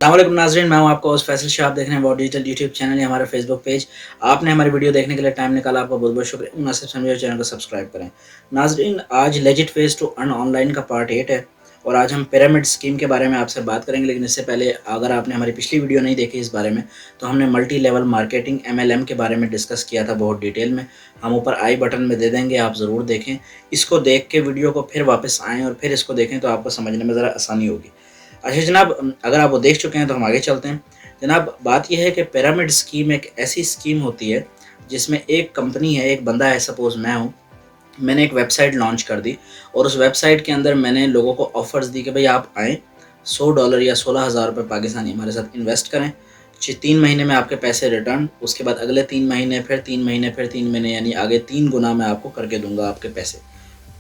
अस्सलाम वालेकुम नाज़रीन, मैं हूं आपका होस्ट फैसल शाह। आप देख रहे हैं वर्ल्ड डिजिटल यूट्यूब चैनल या हमारा फेसबुक पेज। आपने हमारी वीडियो देखने के लिए टाइम निकाला, आपका बहुत बहुत शुक्रिया। मुनासिब समझे चैनल को सब्सक्राइब करें। नाज़रीन, आज legit ways to earn online का पार्ट 8 है और आज हम पिरामिड स्कीम के बारे में आपसे बात करेंगे। लेकिन इससे पहले अगर आपने हमारी पिछली वीडियो नहीं देखी इस बारे में, तो हमने मल्टी लेवल मार्केटिंग MLM के बारे में डिस्कस किया था बहुत डिटेल में। हम ऊपर आई बटन में दे देंगे, आप ज़रूर देखें। इसको देख के वीडियो को फिर वापस आएँ और फिर इसको देखें तो आपको समझने में ज़रा आसानी होगी। अच्छा जनाब, अगर आप वो देख चुके हैं तो हम आगे चलते हैं। जनाब, बात यह है कि पिरामिड स्कीम एक ऐसी स्कीम होती है जिसमें एक कंपनी है, एक बंदा है, सपोज़ मैं हूँ। मैंने एक वेबसाइट लॉन्च कर दी और उस वेबसाइट के अंदर मैंने लोगों को ऑफ़र्स दी कि भाई आप आएँ, $100 या 16,000 रुपये पाकिस्तानी हमारे साथ इन्वेस्ट करें। 3 महीने में आपके पैसे रिटर्न, उसके बाद अगले 3 महीने, फिर 3 महीने, फिर 3 महीने, यानी आगे 3 गुना मैं आपको करके दूँगा आपके पैसे।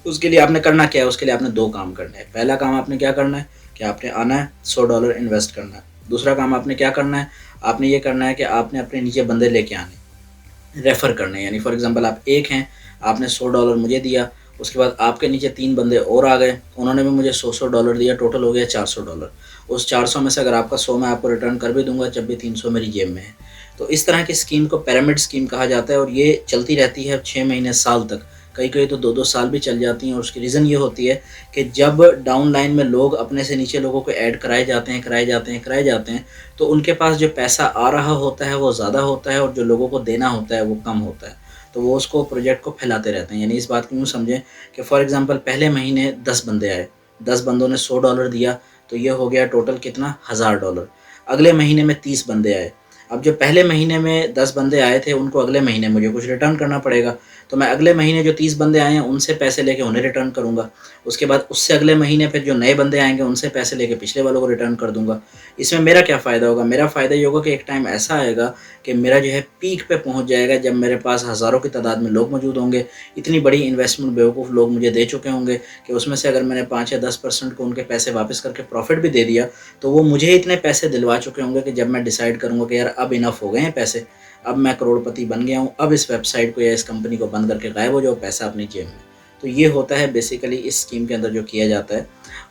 उसके लिए आपने करना क्या है? उसके लिए आपने 2 काम करने हैं। पहला काम आपने क्या करना है कि आपने आना है, $100 इन्वेस्ट करना है। दूसरा काम आपने क्या करना है, आपने ये करना है कि आपने अपने नीचे बंदे लेके आने, रेफ़र करने हैं। यानी फॉर एग्ज़ाम्पल आप एक हैं, आपने $100 मुझे दिया, उसके बाद आपके नीचे 3 बंदे और आ गए, उन्होंने भी मुझे $100 दिया, टोटल हो गया $400। उस 400 में से अगर आपका 100 मैं आपको रिटर्न कर भी दूँगा, जब भी 300 मेरी जेब में है। तो इस तरह की स्कीम को पिरामिड स्कीम कहा जाता है और ये चलती रहती है 6 महीने, साल तक। कई-कई तो 2-2 साल भी चल जाती हैं और उसकी रीज़न ये होती है कि जब डाउन लाइन में लोग अपने से नीचे लोगों को ऐड कराए जाते हैं, कराए जाते हैं, कराए जाते हैं, तो उनके पास जो पैसा आ रहा होता है वो ज़्यादा होता है और जो लोगों को देना होता है वो कम होता है। तो वो उसको प्रोजेक्ट को फैलाते रहते हैं। यानी इस बात को यूँ समझें कि फॉर एग्ज़ाम्पल पहले महीने 10 बंदे आए, 10 बंदों ने $100 दिया, तो ये हो गया टोटल कितना, $1000। अगले महीने में 30 बंदे आए। अब जो पहले महीने में 10 बंदे आए थे, उनको अगले महीने मुझे कुछ रिटर्न करना पड़ेगा। तो मैं अगले महीने जो 30 बंदे आए हैं, उनसे पैसे लेके उन्हें रिटर्न करूँगा। उसके बाद उससे अगले महीने फिर जो नए बंदे आएँगे, उनसे पैसे लेके पिछले वालों को रिटर्न कर दूँगा। इसमें मेरा क्या फ़ायदा होगा? मेरा फ़ायदा ये होगा कि एक टाइम ऐसा आएगा कि मेरा जो है पीक पे पहुँच जाएगा, जब मेरे पास हज़ारों की तादाद में लोग मौजूद होंगे। इतनी बड़ी इन्वेस्टमेंट बेवकूफ़ लोग मुझे दे चुके होंगे कि उसमें से अगर मैंने 5 या 10% को उनके पैसे वापस करके प्रॉफ़िट भी दे दिया, तो वो मुझे इतने पैसे दिलवा चुके होंगे कि जब मैं डिसाइड करूँगा कि यार अब इनफ़ हो गए हैं पैसे, अब मैं करोड़पति बन गया हूँ, अब इस वेबसाइट को या इस कंपनी को बंद करके गायब हो जाओ, पैसा अपनी जेब में। तो ये होता है बेसिकली इस स्कीम के अंदर जो किया जाता है।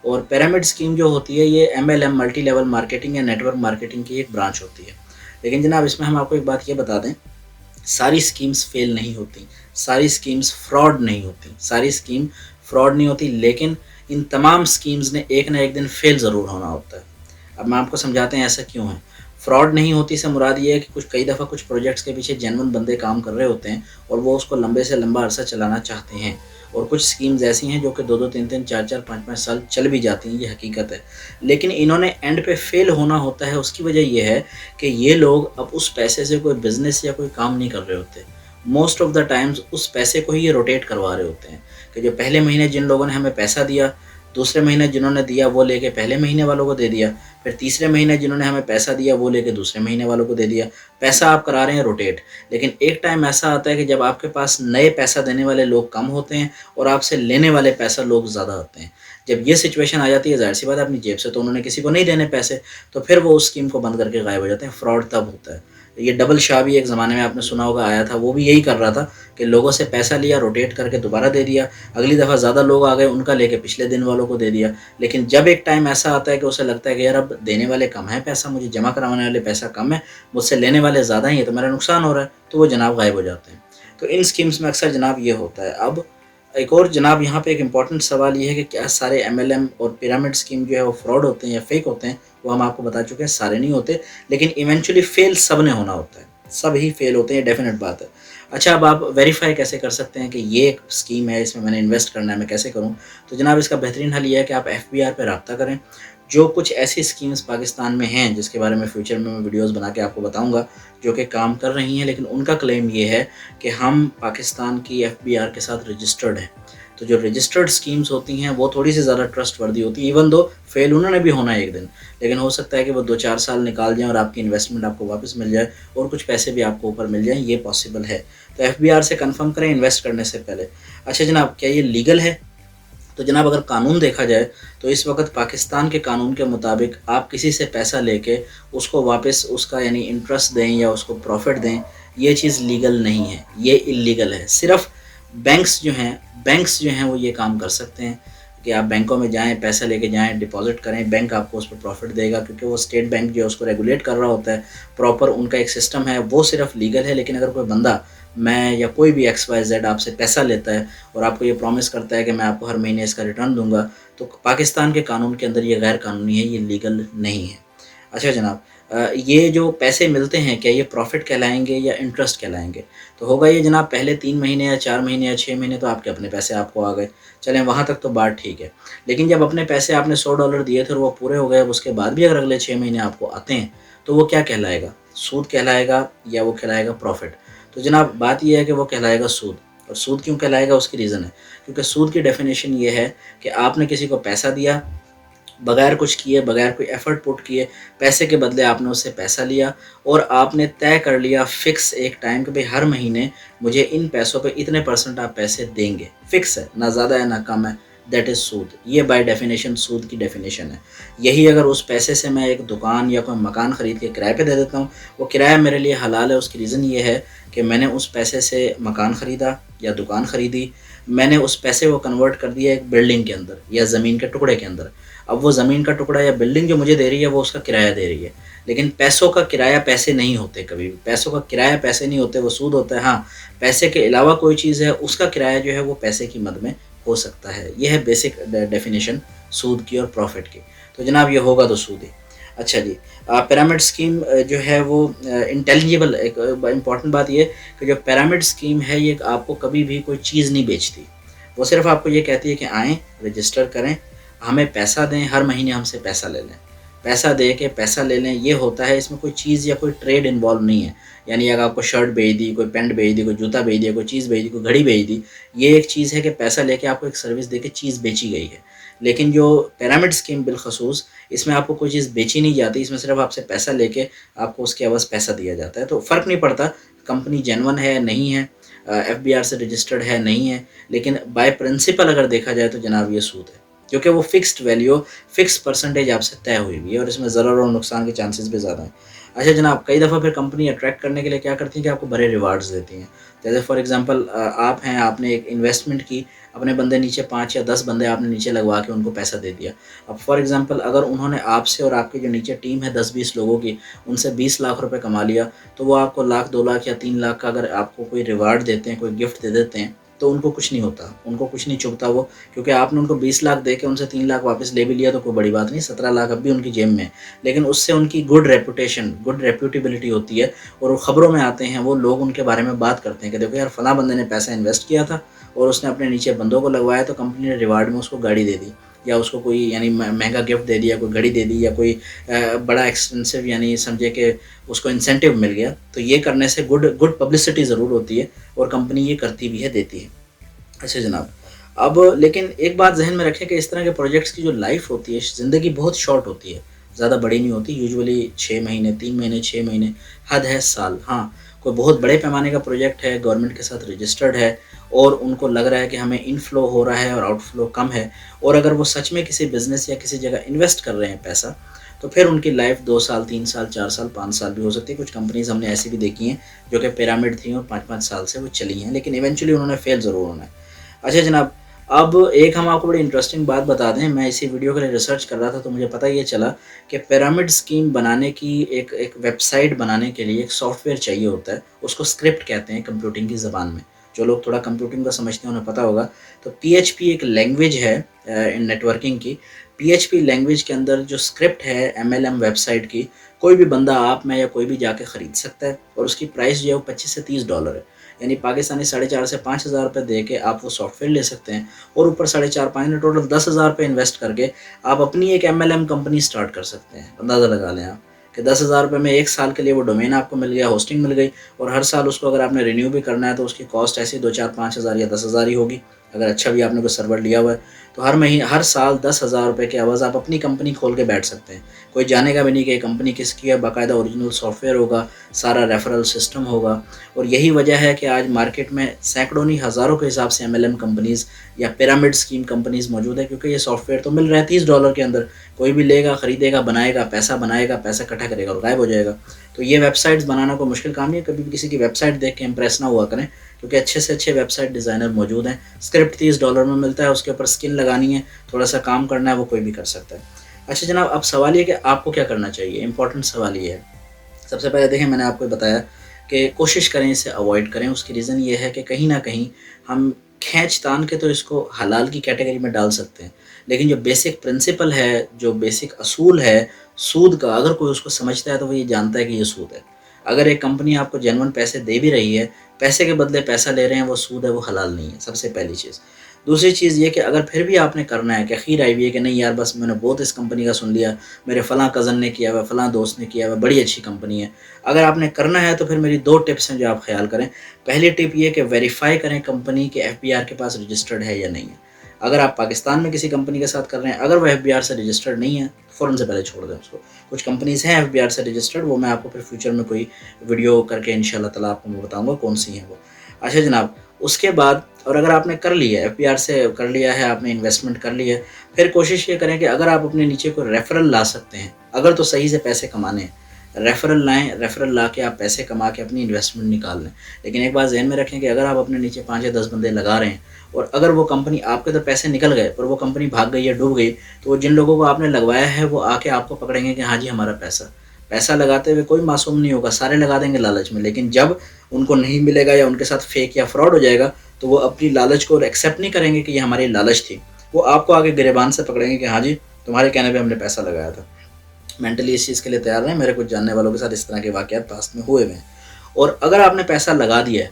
और पिरामिड स्कीम जो होती है, ये MLM मल्टी लेवल मार्केटिंग या नेटवर्क मार्केटिंग की एक ब्रांच होती है। लेकिन जनाब, इसमें हम आपको एक बात ये बता दें, सारी स्कीम्स फेल नहीं होती, सारी स्कीम्स फ्रॉड नहीं होती, सारी स्कीम फ्रॉड नहीं होती, लेकिन इन तमाम स्कीम्स ने एक ना एक दिन फेल ज़रूर होना होता है। अब मैं आपको समझाते हैं ऐसा क्यों है। फ्रॉड नहीं होती से मुराद ये है कि कई दफ़ा कुछ प्रोजेक्ट्स के पीछे जेन्युइन बंदे काम कर रहे होते हैं और वो उसको लंबे से लंबा अरसा चलाना चाहते हैं। और कुछ स्कीम्स ऐसी हैं जो कि 2-2, 3-3, 4-4, 5-5 साल चल भी जाती हैं, ये हकीकत है। लेकिन इन्होंने एंड पे फेल होना होता है, उसकी वजह ये है कि ये लोग अब उस पैसे से कोई बिज़नेस या कोई काम नहीं कर रहे होते। मोस्ट ऑफ द टाइम्स उस पैसे को ही ये रोटेट करवा रहे होते हैं कि जो पहले महीने जिन लोगों ने हमें पैसा दिया, दूसरे महीने जिन्होंने दिया वो लेके पहले महीने वालों को दे दिया, फिर तीसरे महीने जिन्होंने हमें पैसा दिया वो लेके दूसरे महीने वालों को दे दिया। पैसा आप करा रहे हैं रोटेट, लेकिन एक टाइम ऐसा आता है कि जब आपके पास नए पैसा देने वाले लोग कम होते हैं और आपसे लेने वाले पैसा लोग ज़्यादा होते हैं। जब ये सिचुएशन आ जाती है, ज़ाहिर-सी बात है अपनी जेब से तो उन्होंने किसी को नहीं देने पैसे, तो फिर वो उस स्कीम को बंद करके गायब हो जाते हैं। फ्रॉड तब होता है। ये डबल शाह भी एक ज़माने में आपने सुना होगा आया था, वो भी यही कर रहा था कि लोगों से पैसा लिया, रोटेट करके दोबारा दे दिया, अगली दफ़ा ज़्यादा लोग आ गए, उनका लेके पिछले दिन वालों को दे दिया। लेकिन जब एक टाइम ऐसा आता है कि उसे लगता है कि यार अब देने वाले कम हैं पैसा, मुझे जमा करवाने वाले पैसा कम है, मुझसे लेने वाले ज़्यादा हैं, ये तो मेरा नुकसान हो रहा है, तो वो जनाब गायब हो जाते हैं। तो इन स्कीम्स में अक्सर जनाब ये होता है। अब एक और जनाब यहाँ पे एक इम्पॉर्टेंट सवाल ये है कि क्या सारे MLM और पिरामिड स्कीम जो है वो फ्रॉड होते हैं या फेक होते हैं? वो हम आपको बता चुके हैं, सारे नहीं होते, लेकिन इवेंचुअली फेल सब ने होना होता है, सब ही फेल होते हैं, डेफिनेट बात है। अच्छा, अब आप वेरीफाई कैसे कर सकते हैं कि ये एक स्कीम है, इसमें मैंने इन्वेस्ट करना है, मैं कैसे करूँ? तो जनाब, इसका बेहतरीन हल ये है कि आप FBR पे राब्ता करें। जो कुछ ऐसी स्कीम्स पाकिस्तान में हैं जिसके बारे में फ्यूचर में मैं वीडियोज़ बना के आपको बताऊँगा, जो कि काम कर रही हैं, लेकिन उनका क्लेम ये है कि हम पाकिस्तान की FBR के साथ रजिस्टर्ड हैं। तो जो रजिस्टर्ड स्कीम्स होती हैं वो थोड़ी-सी ज़्यादा ट्रस्टवर्दी होती हैं, इवन दो फेल उन्होंने भी होना है एक दिन। लेकिन हो सकता है कि वो 2-4 साल निकाल जाएँ और आपकी इन्वेस्टमेंट आपको वापस मिल जाए और कुछ पैसे भी आपको ऊपर मिल जाएँ, ये पॉसिबल है। तो FBR से कन्फर्म करें इन्वेस्ट करने से पहले। अच्छा जनाब, क्या ये लीगल है? तो जनाब, अगर कानून देखा जाए तो इस वक्त पाकिस्तान के कानून के मुताबिक आप किसी से पैसा लेके उसको वापस उसका यानी इंटरेस्ट दें या उसको प्रॉफ़िट दें, ये चीज़ लीगल नहीं है, ये इल्लीगल है। सिर्फ़ बैंक्स जो हैं वो ये काम कर सकते हैं कि आप बैंकों में जाएँ, पैसा लेके जाएँ, डिपॉज़िट करें, बैंक आपको उस पर प्रॉफ़िट देगा, क्योंकि वो स्टेट बैंक जो है उसको रेगुलेट कर रहा होता है। प्रॉपर उनका एक सिस्टम है, वो सिर्फ़ लीगल है। लेकिन अगर कोई बंदा, मैं या कोई भी एक्स वाई ज़ेड आपसे पैसा लेता है और आपको ये प्रॉमिस करता है कि मैं आपको हर महीने इसका रिटर्न दूँगा, तो पाकिस्तान के कानून के अंदर ये गैर कानूनी है, ये लीगल नहीं है। अच्छा जनाब, ये जो पैसे मिलते हैं, क्या ये प्रॉफ़िट कहलाएँगे या इंटरेस्ट कहलाएँगे? तो होगा ये जनाब, पहले 3 महीने या 4 महीने या 6 महीने तो आपके अपने पैसे आपको आ गए, चलें वहाँ तक तो बात ठीक है। लेकिन जब अपने पैसे आपने $100 दिए थे और वो पूरे हो गए, अब उसके बाद भी अगर अगले 6 महीने आपको आते हैं, तो वो क्या कहलाएगा? सूद कहलाएगा या वो कहलाएगा प्रॉफ़िट? तो जनाब बात ये है कि वो कहलाएगा सूद। और सूद क्यों कहलाएगा, उसकी रीज़न है, क्योंकि सूद की डेफ़िनेशन ये है कि आपने किसी को पैसा दिया, बगैर कुछ किए, बगैर कोई एफ़र्ट पुट किए, पैसे के बदले आपने उससे पैसा लिया और आपने तय कर लिया फ़िक्स एक टाइम कि भई हर महीने मुझे इन पैसों पे इतने % आप पैसे देंगे। फ़िक्स है, ना ज़्यादा है ना कम है, दैट इज़ सूद। ये बाय डेफ़िनेशन सूद की डेफ़िनेशन है। यही अगर उस पैसे से मैं एक दुकान या कोई मकान खरीद के किराए पे दे देता हूँ, वो किराया मेरे लिए हलाल है। उसकी रीज़न ये है कि मैंने उस पैसे से मकान खरीदा या दुकान खरीदी, मैंने उस पैसे को कन्वर्ट कर दिया एक बिल्डिंग के अंदर या ज़मीन के टुकड़े के अंदर। अब वो ज़मीन का टुकड़ा या बिल्डिंग जो मुझे दे रही है, वो उसका किराया दे रही है। लेकिन पैसों का किराया पैसे नहीं होते कभी भी। पैसों का किराया पैसे नहीं होते, वो सूद होता है। हाँ, पैसे के अलावा कोई चीज़ है, उसका किराया जो है वो पैसे की मद में हो सकता है। ये है बेसिक डेफ़िनिशन सूद की और प्रॉफ़िट की। तो जनाब ये होगा तो सूद ही। अच्छा जी, पिरामिड स्कीम जो है वो इंटेलिजिबल, एक इम्पॉर्टेंट बात ये कि जो पिरामिड स्कीम है, ये आपको कभी भी कोई चीज़ नहीं बेचती। वो सिर्फ़ आपको ये कहती है कि आएँ, रजिस्टर करें, हमें पैसा दें, हर महीने हमसे पैसा ले लें। पैसा दे के पैसा ले लें, ये होता है। इसमें कोई चीज़ या कोई ट्रेड इन्वॉल्व नहीं है। यानी अगर आपको शर्ट बेच दी, कोई पैंट बेच दी, कोई जूता बेच दिया, कोई चीज़ बेच दी, कोई घड़ी बेच दी, ये एक चीज़ है कि पैसा लेके आपको एक सर्विस दे के चीज़ बेची गई है। लेकिन जो पिरामिड स्कीम बिलख़ुसूस, इसमें आपको कोई चीज़ बेची नहीं जाती, इसमें सिर्फ़ आपसे पैसा लेके आपको उसके एवज़ पैसा दिया जाता है। तो फ़र्क नहीं पड़ता कंपनी जेन्युइन है, नहीं है, एफबीआर से रजिस्टर्ड है, नहीं है, लेकिन बाय प्रिंसिपल अगर देखा जाए तो जनाब ये सूद है। क्योंकि वो फ़िक्स्ड वैल्यू, फ़िक्स परसेंटेज आपसे तय हुई हुई है और इसमें ज़रर और नुकसान के चांसेस भी ज़्यादा हैं। अच्छा जनाब, कई दफ़ा फिर कंपनी अट्रैक्ट करने के लिए क्या करती है कि आपको बड़े रिवार्ड्स देती हैं। जैसे फॉर एग्ज़ाम्पल आप हैं, आपने एक इन्वेस्टमेंट की, अपने बंदे नीचे 5 या 10 बंदे आपने नीचे लगवा के उनको पैसा दे दिया। अब फॉर एग्ज़ाम्पल अगर उन्होंने आपसे और आपकी जो नीचे टीम है 10-20 लोगों की, उनसे 20 लाख रुपए कमा लिया, तो वो आपको लाख, 2 लाख या 3 लाख का अगर आपको कोई रिवार्ड देते हैं, कोई गिफ्ट दे देते हैं, तो उनको कुछ नहीं होता, उनको कुछ नहीं चुभता वो, क्योंकि आपने उनको 20 लाख दे के उनसे 3 लाख वापस ले भी लिया तो कोई बड़ी बात नहीं, 17 लाख अब भी उनकी जेब में है। लेकिन उससे उनकी गुड रेपुटेशन, गुड रेप्यूटेबिलिटी होती है और वो खबरों में आते हैं, वो लोग उनके बारे में बात करते हैं कि देखो यार फलां बंदे ने पैसा इन्वेस्ट किया था और उसने अपने नीचे बंदों को लगवाया, तो कंपनी ने रिवार्ड में उसको गाड़ी दे दी या उसको कोई यानी महंगा गिफ्ट दे दिया, कोई घड़ी दे दी या कोई बड़ा एक्सपेंसिव यानी समझे कि उसको इंसेंटिव मिल गया। तो ये करने से गुड गुड पब्लिसिटी ज़रूर होती है और कंपनी ये करती भी है, देती है। अच्छा जनाब, अब लेकिन एक बात ज़हन में रखें कि इस तरह के प्रोजेक्ट्स की जो लाइफ़ होती है, ज़िंदगी बहुत शॉर्ट होती है, ज़्यादा बड़ी नहीं होती। यूजुअली 6 महीने, 3 महीने, 6 महीने, हद है साल। हाँ, कोई बहुत बड़े पैमाने का प्रोजेक्ट है, गवर्नमेंट के साथ रजिस्टर्ड है और उनको लग रहा है कि हमें इनफ्लो हो रहा है और आउटफ्लो कम है, और अगर वो सच में किसी बिज़नेस या किसी जगह इन्वेस्ट कर रहे हैं पैसा, तो फिर उनकी लाइफ़ 2 साल, 3 साल, 4 साल, 5 साल भी हो सकती है। कुछ कंपनीज़ हमने ऐसी भी देखी हैं जो कि पिरामिड थी और 5-5 साल से वो चली हैं, लेकिन इवेंचुअली उन्होंने फेल ज़रूर होना है। अच्छा जनाब, अब एक हम आपको बड़ी इंटरेस्टिंग बात बता दें। मैं इसी वीडियो के लिए रिसर्च कर रहा था तो मुझे पता ये चला कि पिरामिड स्कीम बनाने की एक वेबसाइट बनाने के लिए एक सॉफ्टवेयर चाहिए होता है। उसको स्क्रिप्ट कहते हैं कंप्यूटिंग की ज़बान में। जो लोग थोड़ा कंप्यूटिंग का समझते हैं उन्हें पता होगा। तो पीएचपी एक लैंग्वेज है इन नेटवर्किंग की। पीएचपी लैंग्वेज के अंदर जो स्क्रिप्ट है एमएलएम वेबसाइट की, कोई भी बंदा, आप, मैं या कोई भी जाके ख़रीद सकता है और उसकी प्राइस जो है वो $25 से $30 है। यानी पाकिस्तानी 4,500 से 5,000 रुपये दे के आप वो सॉफ्टवेयर ले सकते हैं और ऊपर 4,500 में टोटल 10,000 रुपये इन्वेस्ट करके आप अपनी एक एमएलएम कंपनी स्टार्ट कर सकते हैं। अंदाज़ा लगा लें आप कि 10,000 रुपये में 1 साल के लिए वो डोमेन आपको मिल गया, होस्टिंग मिल गई, और हर साल उसको अगर आपने रिन्यू भी करना है तो उसकी कॉस्ट ऐसी 2, 4, 5,000 या 10,000 ही होगी। अगर अच्छा भी आपने कोई सर्वर लिया हुआ है तो हर साल 10,000 रुपये के एवज़ आप अपनी कंपनी खोल के बैठ सकते हैं। कोई जानेगा भी नहीं कि ये कंपनी किसकी है, बाकायदा ओरिजिनल सॉफ्टवेयर होगा, सारा रेफरल सिस्टम होगा। और यही वजह है कि आज मार्केट में सैकड़ों नहीं हज़ारों के हिसाब से एमएलएम कंपनीज़ या पिरामिड स्कीम कंपनीज़ मौजूद है, क्योंकि ये सॉफ्टवेयर तो मिल रहा है $30 के अंदर। कोई भी लेगा, ख़रीदेगा, बनाएगा, पैसा इकट्ठा करेगा और गायब हो जाएगा। तो ये वेबसाइट्स बनाना कोई मुश्किल काम नहीं है। कभी भी किसी की वेबसाइट देख के इम्प्रेस ना हुआ करें, क्योंकि अच्छे से अच्छे वेबसाइट डिज़ाइनर मौजूद हैं। स्क्रिप्ट $30 में मिलता है, उसके ऊपर स्किन लगा लगानी है, थोड़ा सा काम करना है, वो कोई भी कर सकता है। अच्छा जनाब, अब सवाल ये कि आपको क्या करना चाहिए। इंपॉर्टेंट सवाल ये है। सबसे पहले देखिए, मैंने आपको बताया कि कोशिश करें इसे अवॉइड करें। उसकी रीज़न ये है कि कहीं न कहीं हम खींच तान के तो इसको हलाल की कैटेगरी में डाल सकते हैं, लेकिन जो बेसिक प्रिंसिपल है, जो बेसिक असूल है सूद का, अगर कोई उसको समझता है तो वो ये जानता है कि ये सूद है। अगर एक कंपनी आपको जेन्युइन पैसे दे भी रही है, पैसे के बदले पैसा ले रहे हैं, वो सूद है, वो हलाल नहीं है, सबसे पहली चीज़। दूसरी चीज़ ये कि अगर फिर भी आपने करना है, कि खीर आई हुई है कि नहीं यार बस मैंने बहुत इस कंपनी का सुन लिया, मेरे फ़लाँ कज़न ने किया हुआ, फ़लाँ दोस्त ने किया हुआ, बड़ी अच्छी कंपनी है। अगर आपने करना है तो फिर मेरी 2 टिप्स हैं जो आप ख़्याल करें। पहली टिप ये कि वेरीफ़ाई करें कंपनी के एफबीआर के पास रजिस्टर्ड है या नहीं है। अगर आप पाकिस्तान में किसी कंपनी के साथ कर रहे हैं, अगर वो एफबीआर से रजिस्टर्ड नहीं है, फ़ौरन से पहले छोड़ दें उसको। कुछ कंपनीज़ हैं एफबीआर से रजिस्टर्ड, वो मैं आपको फिर फ्यूचर में कोई वीडियो करके इंशाल्लाह ताला आपको मैं बताऊँगा कौन सी हैं वो। अच्छा जनाब, उसके बाद और अगर आपने कर लिया है, एफबीआर से कर लिया है, आपने इन्वेस्टमेंट कर ली है, फिर कोशिश ये करें कि अगर आप अपने नीचे कोई रेफ़रल ला सकते हैं, अगर तो सही से पैसे कमाने हैं, रेफ़रल लाएँ, रेफ़रल ला के आप पैसे कमा के अपनी इन्वेस्टमेंट निकाल लें। लेकिन एक बात ज़हन में रखें कि अगर आप अपने नीचे 5 या 10 बंदे लगा रहे हैं और अगर वो कंपनी, आपके तो पैसे निकल गए पर वो कंपनी भाग गई या डूब गई, तो वो जिन लोगों को आपने लगवाया है वो आके आपको पकड़ेंगे कि हाँ जी हमारा पैसा। पैसा लगाते हुए कोई मासूम नहीं होगा, सारे लगा देंगे लालच में, लेकिन जब उनको नहीं मिलेगा या उनके साथ फेक या फ्रॉड हो जाएगा, तो वो अपनी लालच को एक्सेप्ट नहीं करेंगे कि ये हमारी लालच थी। वो आपको आगे गिरेबान से पकड़ेंगे कि हाँ जी, तुम्हारे कहने पे हमने पैसा लगाया था। मेंटली इस चीज़ के लिए तैयार रहें। मेरे कुछ जानने वालों के साथ इस तरह के वाक़यात पास्ट में हुए हुए हैं। और अगर आपने पैसा लगा दिया है,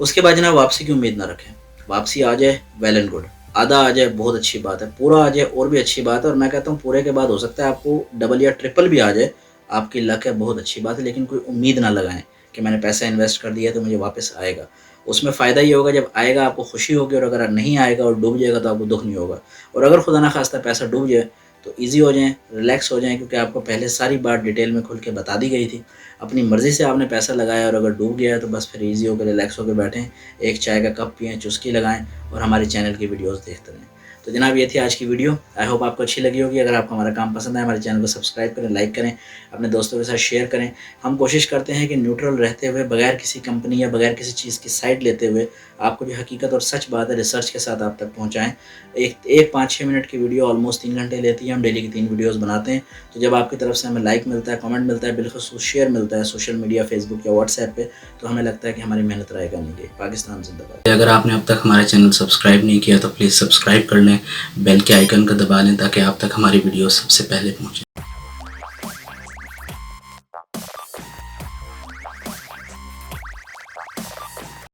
उसके बाद जनाब वापसी की उम्मीद ना रखें। वापसी आ जाए वेल एंड गुड, आधा आ जाए बहुत अच्छी बात है, पूरा आ जाए और भी अच्छी बात है, और मैं कहता हूँ पूरे के बाद हो सकता है आपको डबल या ट्रिपल भी आ जाए, आपकी लक है, बहुत अच्छी बात है। लेकिन कोई उम्मीद ना लगाएं कि मैंने पैसा इन्वेस्ट कर दिया तो मुझे वापस आएगा। उसमें फ़ायदा ये होगा जब आएगा आपको खुशी होगी, और अगर नहीं आएगा और डूब जाएगा तो आपको दुःख नहीं होगा। और अगर खुदा ना खास्ता पैसा डूब जाए तो ईज़ी हो जाएँ, रिलैक्स हो जाएँ, क्योंकि आपको पहले सारी बात डिटेल में खुल के बता दी गई थी। अपनी मर्ज़ी से आपने पैसा लगाया और अगर डूब गया है तो बस फिर ईज़ी होकर रिलैक्स होकर बैठें, एक चाय का कप पिएँ, चुस्की लगाएँ और हमारे चैनल की वीडियोज़ देखते रहें। तो जनाब ये थी आज की वीडियो। आई होप आपको अच्छी लगी होगी। अगर आपको हमारा काम पसंद आए, हमारे चैनल को सब्सक्राइब करें, लाइक करें, अपने दोस्तों के साथ शेयर करें। हम कोशिश करते हैं कि न्यूट्रल रहते हुए, बगैर किसी कंपनी या बगैर किसी चीज़ की साइड लेते हुए, आपको जो हकीकत और सच बात है रिसर्च के साथ आप तक पहुँचाएँ। एक 5-6 मिनट की वीडियो ऑलमोस्ट 3 घंटे लेती है। हम डेली की 3 वीडियोज़ बनाते हैं। तो जब आपकी तरफ से हमें लाइक मिलता है, कमेंट मिलता है, बिलख़ुसूस शेयर मिलता है सोशल मीडिया, फेसबुक या व्हाट्सएप पे, तो हमें लगता है कि हमारी मेहनत रायगा नहीं गई। पाकिस्तान ज़िंदाबाद। अगर आपने अब तक हमारे चैनल सब्सक्राइब नहीं किया तो प्लीज़ सब्सक्राइब कर लें, बेल के आइकन को दबा लें ताकि आप तक हमारी वीडियो सबसे पहले पहुँचे।